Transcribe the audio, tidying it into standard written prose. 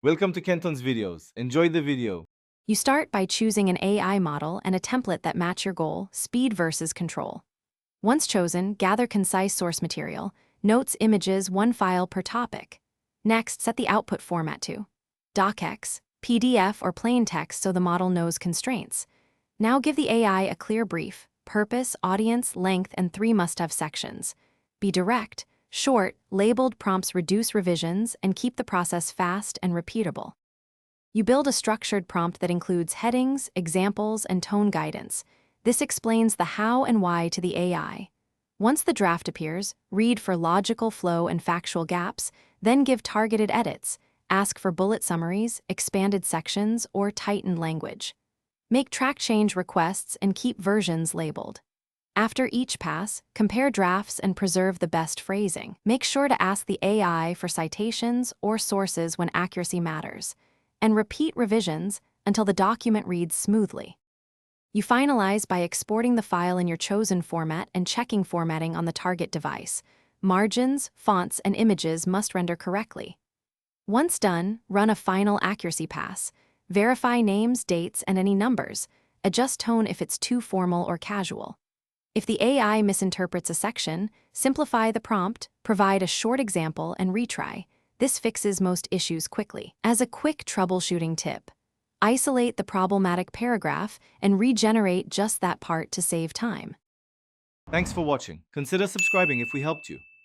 Welcome to Kenton's videos. Enjoy the video. You start by choosing an AI model and a template that match your goal, speed versus control. Once chosen, gather concise source material, notes, images, one file per topic. Next, set the output format to docx, PDF, or plain text so the model knows constraints. Now give the AI a clear brief, purpose, audience, length, and 3 must-have sections. Be direct, short, labeled prompts reduce revisions and keep the process fast and repeatable. You build a structured prompt that includes headings, examples, and tone guidance. This explains the how and why to the AI. Once the draft appears, read for logical flow and factual gaps, then give targeted edits. Ask for bullet summaries, expanded sections, or tighten language. Make track change requests and keep versions labeled. After each pass, compare drafts and preserve the best phrasing. Make sure to ask the AI for citations or sources when accuracy matters, and repeat revisions until the document reads smoothly. You finalize by exporting the file in your chosen format and checking formatting on the target device. Margins, fonts, and images must render correctly. Once done, run a final accuracy pass. Verify names, dates, and any numbers. Adjust tone if it's too formal or casual. If the AI misinterprets a section, simplify the prompt, provide a short example, and retry. This fixes most issues quickly. As a quick troubleshooting tip, isolate the problematic paragraph and regenerate just that part to save time. Thanks for watching. Consider subscribing if we helped you.